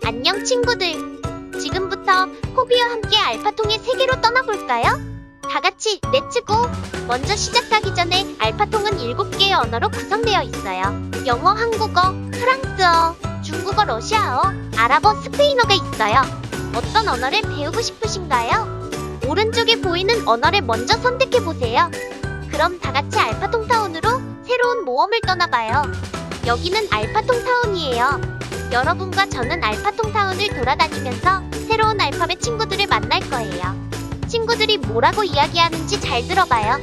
안녕 친구들. 지금부터 포비와 함께 알파통의 세계로 떠나볼까요? 다같이 렛츠고! 먼저 시작하기 전에 알파통은 7개의 언어로 구성되어 있어요. 영어, 한국어, 프랑스어, 중국어, 러시아어, 아랍어, 스페인어가 있어요. 어떤 언어를 배우고 싶으신가요? 오른쪽에 보이는 언어를 먼저 선택해보세요. 그럼 다같이 알파통타운으로 새로운 모험을 떠나봐요. 여기는 알파통타운이에요. 여러분과 저는 알파통타운을 돌아다니면서 새로운 알파벳 친구들을 만날 거예요. 친구들이 뭐라고 이야기하는지 잘 들어봐요.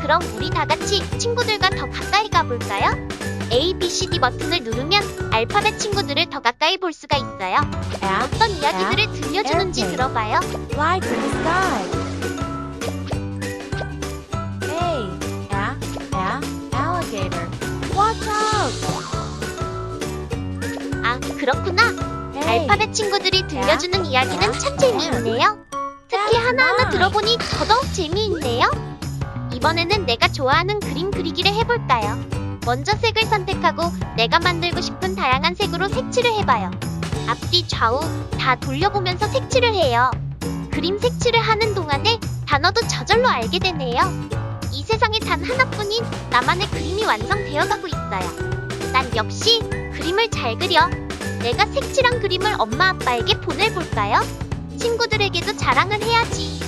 그럼 우리 다같이 친구들과 더 가까이 가볼까요? A, B, C, D 버튼을 누르면 알파벳 친구들을 더 가까이 볼 수가 있어요. 어떤 이야기들을 들려주는지 들어봐요. Fly to the sky. Alligator. Watch out. 아, 그렇구나. 알파벳 친구들이 들려주는 이야기는 참 재미있네요. 특히 하나하나 들어보니 더더욱 재미있네요. 이번에는 내가 좋아하는 그림 그리기를 해볼까요? 먼저 색을 선택하고 내가 만들고 싶은 다양한 색으로 색칠을 해봐요. 앞뒤 좌우 다 돌려보면서 색칠을 해요. 그림 색칠을 하는 동안에 단어도 저절로 알게 되네요. 이 세상에 단 하나뿐인 나만의 그림이 완성되어가고 있어요. 난 역시 그림을 잘 그려. 내가 색칠한 그림을 엄마 아빠에게 보내볼까요? 친구들에게도 자랑을 해야지.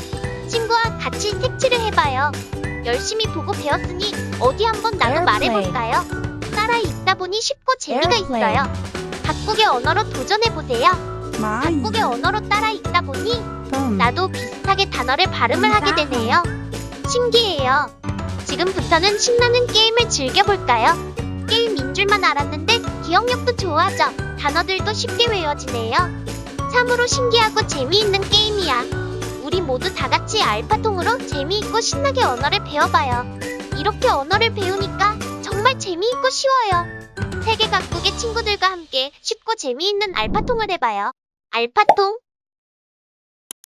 친구와 같이 색칠을 해봐요. 열심히 보고 배웠으니 어디 한번 나도 말해볼까요? 따라 읽다 보니 쉽고 재미가 있어요. 각국의 언어로 도전해보세요. 각국의 언어로 따라 읽다 보니 나도 비슷하게 단어를 발음을 하게 되네요. 신기해요. 지금부터는 신나는 게임을 즐겨볼까요? 게임인 줄만 알았는데 기억력도 좋아져 단어들도 쉽게 외워지네요. 참으로 신기하고 재미있는 게임이야. 우리 모두 다같이 알파통으로 재미있고 신나게 언어를 배워봐요. 이렇게 언어를 배우니까 정말 재미있고 쉬워요. 세계 각국의 친구들과 함께 쉽고 재미있는 알파통을 해봐요. 알파통